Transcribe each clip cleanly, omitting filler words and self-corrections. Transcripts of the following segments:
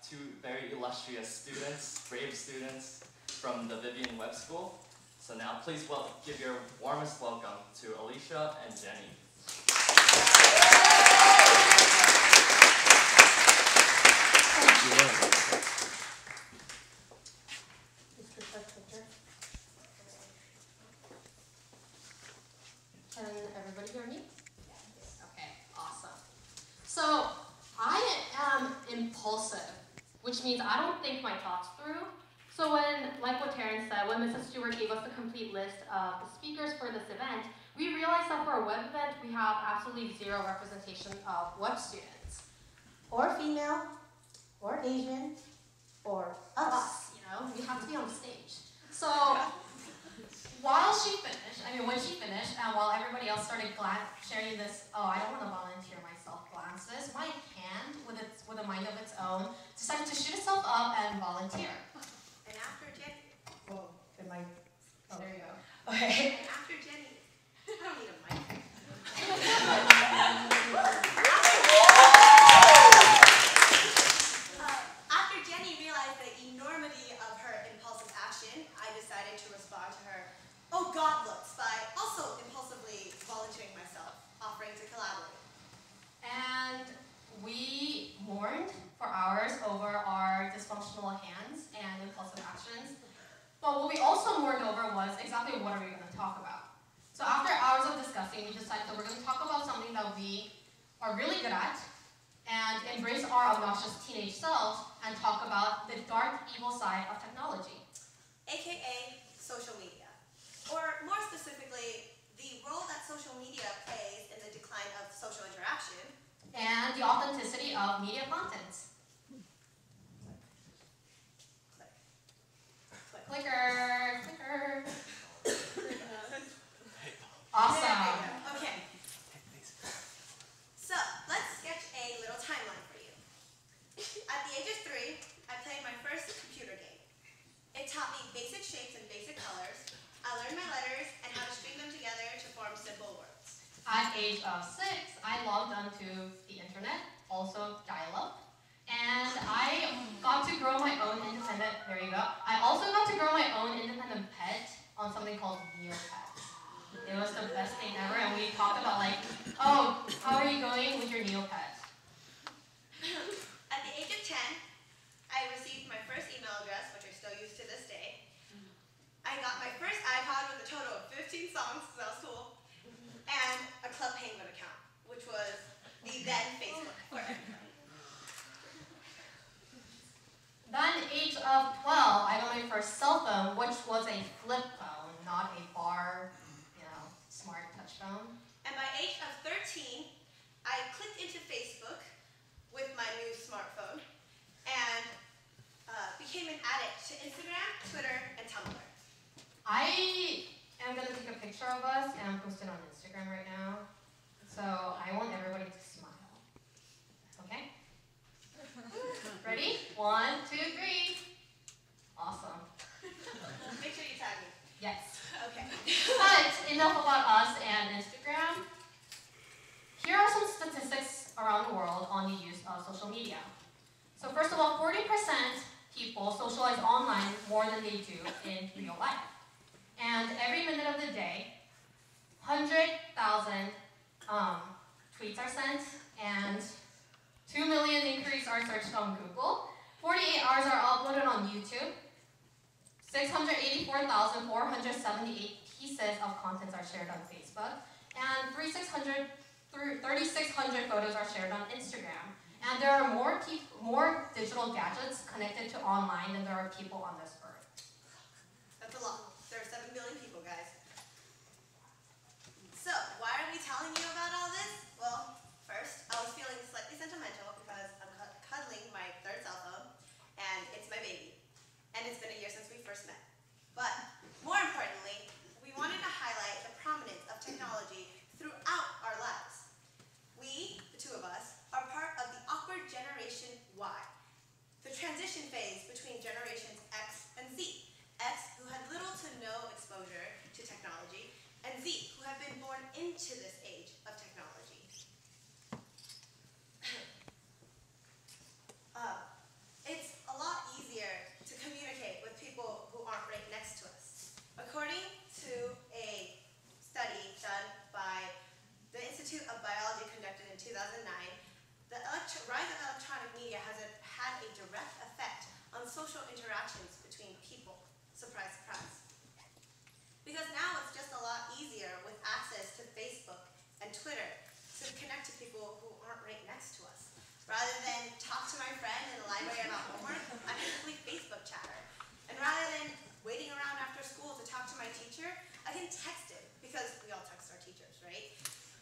two very illustrious students, brave students from the Vivian Web School. So now please give your warmest welcome to Alicia and Jenny. Can everybody hear me? Yes. Okay, awesome. So I am impulsive, which means I don't think my thoughts through. So like what Taryn said, when Mrs. Stewart gave us the complete list of the speakers for this event, we realized that for a web event, we have absolutely zero representation of web students. Or female, or Asian, or us. You know, we have to be on the stage. So when she finished, and while everybody else started sharing this, oh, I don't want to volunteer myself glances, my hand, with a mind of its own, decided to shoot itself up and volunteer. And after Jenny, Oh, there you go. Okay. and after Jenny, I don't need a mic. After Jenny realized the enormity of her impulsive action, I decided to respond to her, "Oh God looks," by also impulsively volunteering myself, offering to collaborate. And we mourned for hours over our dysfunctional hands and impulsive actions. But what we also mourned over was exactly what are we going to talk about. So after hours of discussing, we decided that we're going to talk about something that we are really good at and embrace our obnoxious teenage selves and talk about the dark, evil side of technology. AKA social media. Or more specifically, the role that social media plays in the decline of social interaction. And the authenticity of media content. Clicker, clicker. Awesome. Okay. So, let's sketch a little timeline for you. At the age of 3, I played my first computer game. It taught me basic shapes and basic colors. I learned my letters and how to string them together to form simple words. At age of 6, I logged onto the internet, also dial-up, and I got to grow my own independent, there you go. I also got to grow my own independent pet on something called Neopets. It was the best thing ever, and we talked about like, oh, how are you going with your Neopet? At the age of 10, I received my first email address, which I still use to this day. I got my first iPod with a total of 15 songs, so that was cool, and a Club Penguin account, which was the then Facebook for everybody. Then, age of 12, I got my first cell phone, which was a flip phone, not a bar, smart touch phone. And by age of 13, I clicked into Facebook with my new smartphone and became an addict to Instagram, Twitter, and Tumblr. I am going to take a picture of us and post it on Instagram right now. So I want everybody to smile. Okay? Ready? 1, 2, 3. Awesome. Make sure you tag me. Yes. Okay. But enough about us and Instagram. Here are some statistics around the world on the use of social media. So first of all, 40% people socialize online more than they do in real life. And every minute of the day, 100,000 tweets are sent, and 2 million inquiries are searched on Google. 48 hours are uploaded on YouTube. 684,478 pieces of content are shared on Facebook. And 3,600 photos are shared on Instagram. And there are more digital gadgets connected to online than there are people on this earth. That's a lot. There are 7 billion people, guys. So, why are we telling you about all this? Well, first, I was feeling slightly sentimental because I'm cuddling my 3rd cell phone, and it's my baby. And it's been a year since we first met. But, more importantly, we wanted to highlight the prominence of technology throughout our lives. We, the 2 of us, are part of the awkward Generation Y, the transition phase between generations X and Z. 2009, the rise of electronic media has had a direct effect on social interactions between people. Surprise, surprise. Because now it's just a lot easier with access to Facebook and Twitter to connect to people who aren't right next to us. Rather than talk to my friend in the library about homework, I can simply Facebook chat her. And rather than waiting around after school to talk to my teacher, I can text him, because we all text our teachers, right?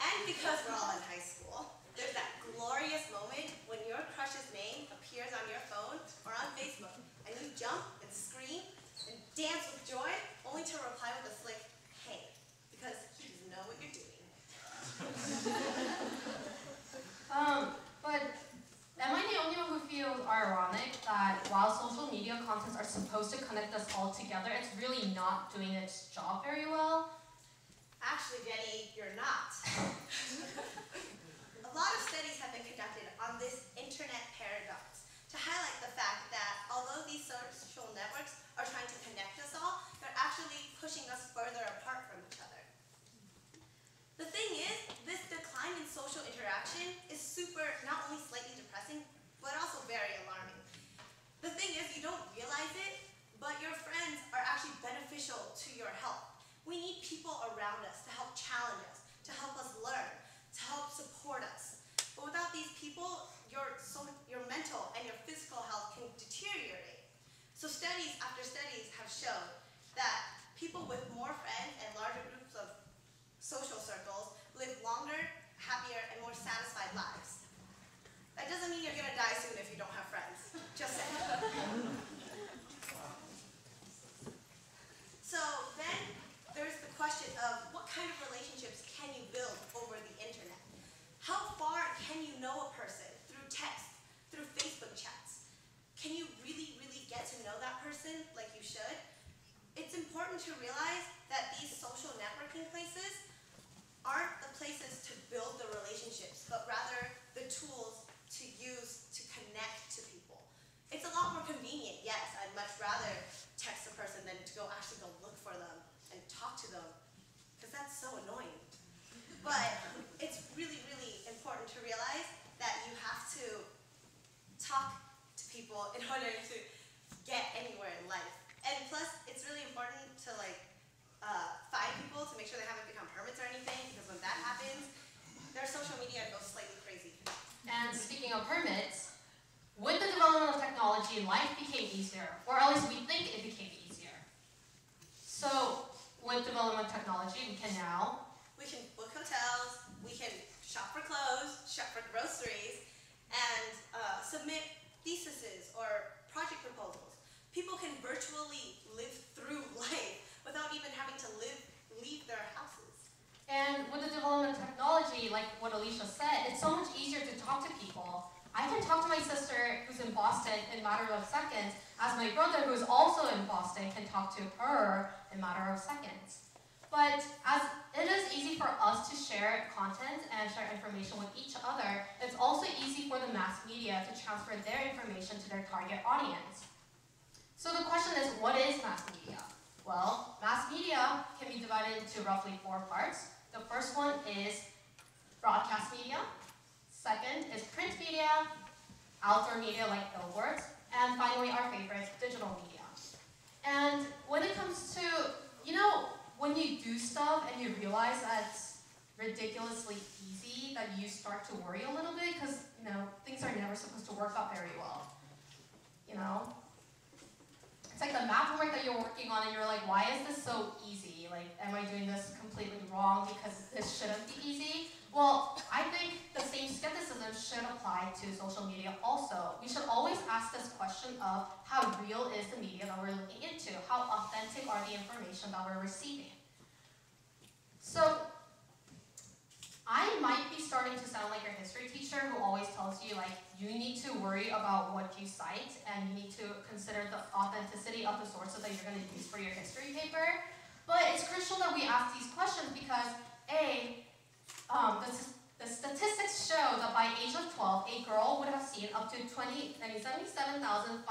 And because we're all in high school, there's that glorious moment when your crush's name appears on your phone or on Facebook, and you jump and scream and dance with joy, only to reply with a slick, hey, because he doesn't know what you're doing. But am I the only one who feels ironic that while social media contents are supposed to connect us all together, it's really not doing its job very well? Actually, Jenny, you're not. A lot of studies have been conducted on this internet paradox to highlight the fact that although these social networks are trying to connect us all, they're actually pushing us further apart from each other. The thing is, this decline in social interaction is not only slightly depressing, but also very alarming. The thing is, you don't realize it, but your friends are actually beneficial to your health. We need people around us to help challenge us, to help us learn, to help support us. But without these people, your mental and your physical health can deteriorate. So studies after studies have shown that people with more friends and larger groups of social circles live longer, happier, and more satisfied lives. That doesn't mean you're going to die soon if you don't have friends. Just saying. So then there's the question of what kind of relationships can you build over the internet? How far can you know a person through text, through Facebook chats? Can you really, really get to know that person like you should? It's important to realize that these social networking places aren't the places to build the relationships, but rather the tools to use to connect to people. It's a lot more convenient, yes. I'd much rather text a person than to actually go look for them and talk to them, because that's so annoying. But it's really, really important to realize that you have to talk to people in order to get anywhere in life. And plus, it's really important to find people to make sure they haven't become hermits or anything, because when that happens, their social media goes slightly crazy. And speaking of hermits, with the development of technology, life became easier, or at least we think it became easier. So, with development of technology, we can book hotels, we can shop for clothes, shop for groceries, and submit theses or project proposals. People can virtually live through life without even having to leave their houses. And with the development of technology, like what Alicia said, it's so much easier to talk to people. I can talk to my sister who's in Boston in a matter of seconds, as my brother who's also in Boston can talk to her in a matter of seconds. But as it is easy for us to share content and share information with each other, it's also easy for the mass media to transfer their information to their target audience. So the question is, what is mass media? Well, mass media can be divided into roughly 4 parts. The first one is broadcast media. Second is print media, outdoor media like billboards, and finally our favorite, digital media. And when it comes to, when you do stuff and you realize that it's ridiculously easy, that you start to worry a little bit because, things are never supposed to work out very well. It's like the math homework that you're working on and you're like, why is this so easy? Like, am I doing this completely wrong because this shouldn't be easy? Well, I think the same skepticism should apply to social media also. We should always ask this question of how real is the media that we're looking into? How authentic are the information that we're receiving? So, I might be starting to sound like your history teacher who always tells you, you need to worry about what you cite and you need to consider the authenticity of the sources that you're going to use for your history paper. But it's crucial that we ask these questions because, A, the statistics show that by age of 12, a girl would have seen up to 77,546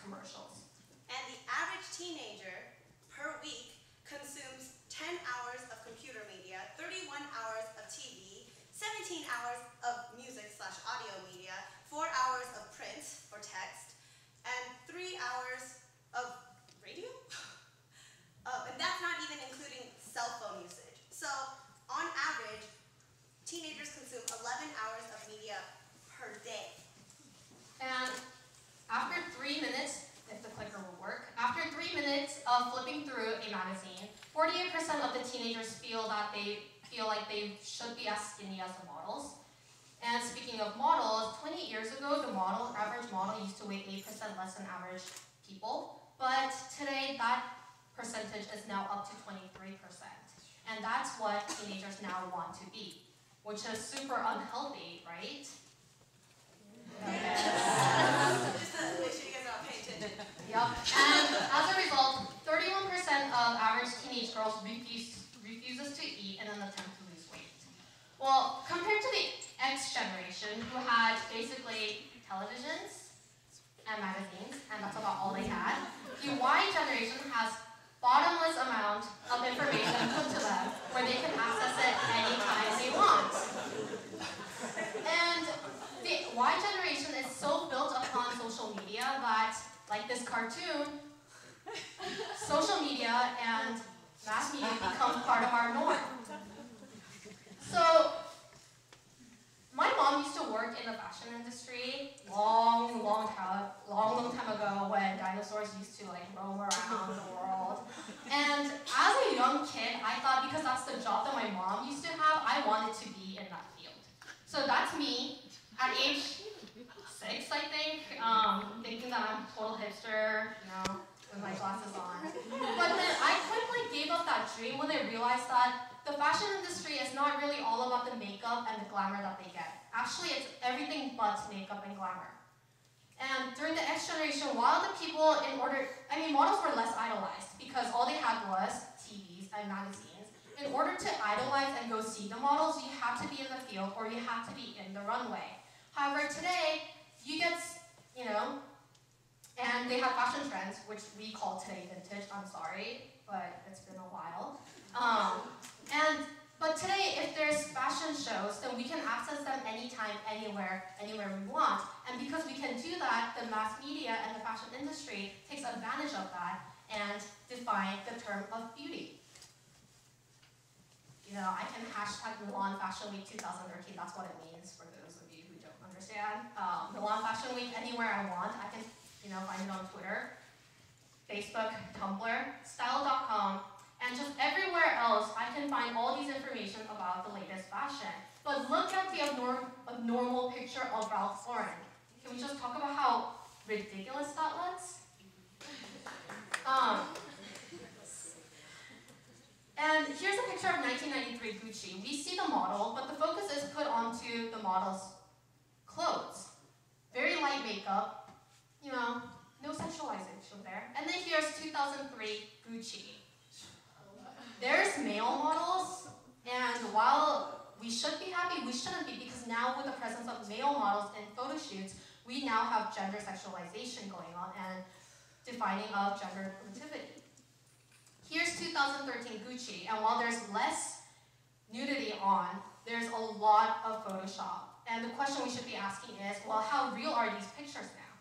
commercials. And the average teenager per week consumes 10 hours of computer media, 31 hours of TV, 17 hours of music/audio media, 4 hours of print or text, and 3 hours of radio? And that's not even including cell phone usage. So on average, teenagers consume 11 hours of media per day. And after 3 minutes, if the clicker will work, after 3 minutes of flipping through a magazine, 48% of the teenagers feel like they should be as skinny as the models. And speaking of models, 20 years ago, the average model used to weigh 8% less than average people. But today, that percentage is now up to 23%. And that's what teenagers now want to be, which is super unhealthy, right? Just to make sure you guys are all paying attention. Yep. And as a result, 31% of average teenage girls refuses to eat in an attempt to lose weight. Well, compared to the X generation, who had basically televisions and magazines, and that's about all they had, the Y generation has bottomless amount of information put to them where they can access it anytime they want. And the Y generation is so built upon social media that, like this cartoon, social media and mass media become part of our norm. So, my mom used to work in the fashion industry long time ago when dinosaurs used to like roam around the world. And as a young kid, I thought because that's the job that my mom used to have, I wanted to be in that field. So that's me at age 6, I think, thinking that I'm a total hipster, with my glasses on. But then I quickly gave up that dream when I realized that the fashion industry is not really all about the makeup and the glamour that they get. Actually, it's everything but makeup and glamour. And during the X generation, while the people models were less idolized because all they had was TVs and magazines. In order to idolize and go see the models, you have to be in the field or you have to be in the runway. However, today, you get, and they have fashion trends, which we call today vintage. I'm sorry, but it's been a while. But today, if there's fashion shows, then we can access them anytime, anywhere we want. And because we can do that, the mass media and the fashion industry takes advantage of that and define the term of beauty. I can hashtag Milan Fashion Week 2013, that's what it means for those of you who don't understand. Milan Fashion Week anywhere I want. I can, find it on Twitter, Facebook, Tumblr, style.com, and just everywhere else, I can find all these information about the latest fashion. But look at the abnormal picture of Ralph Lauren. Can we just talk about how ridiculous that looks? And here's a picture of 1993 Gucci. We see the model, but the focus is put onto the model's clothes. Very light makeup, no sexualization there. And then here's 2003 Gucci. There's male models, and while we should be happy, we shouldn't be, because now with the presence of male models in photo shoots, we now have gender sexualization going on and defining of gender inclusivity. Here's 2013 Gucci, and while there's less nudity on, there's a lot of Photoshop. And the question we should be asking is, well, how real are these pictures now?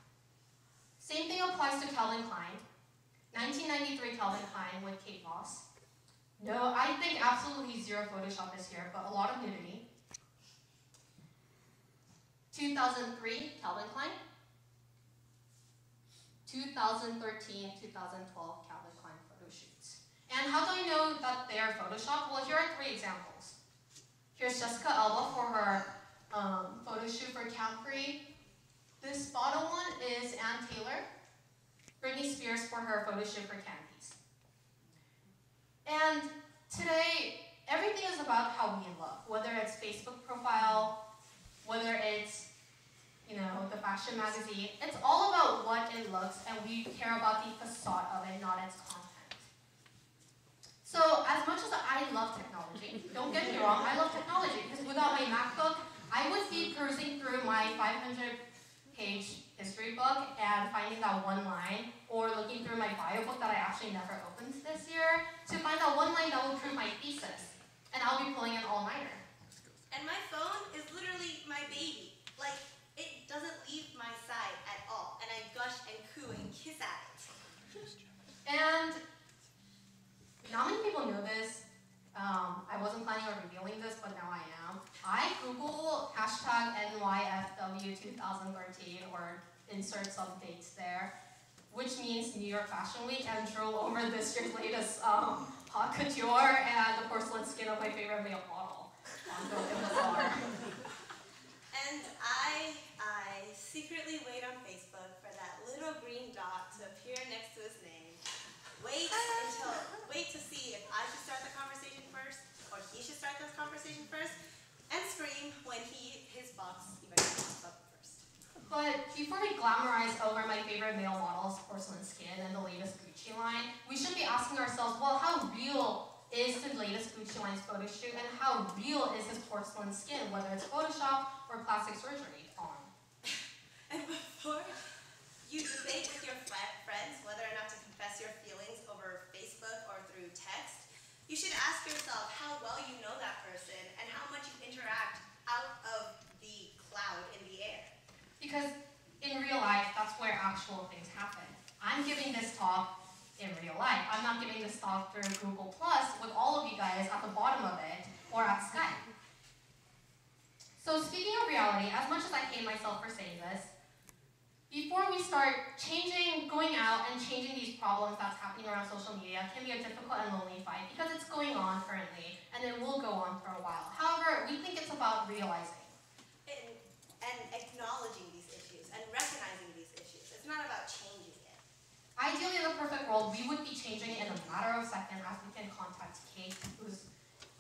Same thing applies to Calvin Klein. 1993 Calvin Klein with Kate Moss. No, I think absolutely zero Photoshop is here, but a lot of nudity. 2003 Calvin Klein. 2013, 2012 Calvin Klein photo shoots. And how do I know that they are Photoshopped? Well, here are 3 examples. Here's Jessica Alba for her photo shoot for Camfrey. This bottom one is Ann Taylor. Britney Spears for her photo shoot for Candies. And today, everything is about how we look, whether it's Facebook profile, whether it's the fashion magazine. It's all about what it looks, and we care about the facade of it, not its content. So as much as I love technology, don't get me wrong, I love technology, because without my MacBook, I would be perusing through my 500-page history book and finding that one line, or looking through my bio book that I actually never opened this year to find that one line that will prove my thesis. And I'll be pulling an all-nighter. And my phone is literally 2013 or insert some dates there, which means New York Fashion Week, and drool over this year's latest haute couture and the porcelain skin of my favorite male model on the bazaar. And I secretly wait on Facebook for that little green dot to appear next to his name. Wait to see if I should start the conversation first, or he should start the conversation first, and scream when his box eventually pops up first. But before we glamorize over my favorite male models, porcelain skin, and the latest Gucci line, we should be asking ourselves, well, how real is the latest Gucci line's photo shoot, and how real is his porcelain skin, whether it's Photoshop or plastic surgery on? And before you debate with your friends whether or not to confess your feelings over Facebook or through text, you should ask yourself how well you know that person and how much you interact out of the cloud in the air. Because in real life, that's where actual things happen. I'm giving this talk in real life. I'm not giving this talk through Google Plus with all of you guys at the bottom of it or at Skype. So speaking of reality, as much as I hate myself for saying this, before we start going out and changing these problems that's happening around social media can be a difficult and lonely fight because it's going on currently and it will go on for a while. However, we think it's about realizing. And acknowledging these issues and recognizing these issues. It's not about changing it. Ideally, in the perfect world, we would be changing it in a matter of seconds as we can contact Kate, who's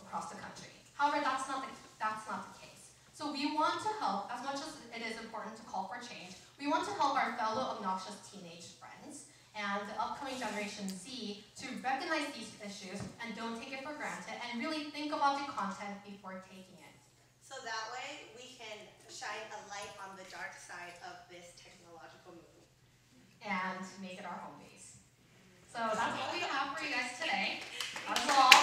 across the country. However, that's not the case. So we want to help, as much as it is important to call for change, we want to help our fellow obnoxious teenage friends and the upcoming Generation Z to recognize these issues and don't take it for granted and really think about the content before taking it. So that way we can shine a light on the dark side of this technological movement. And make it our home base. So that's what we have for you guys today. That's all.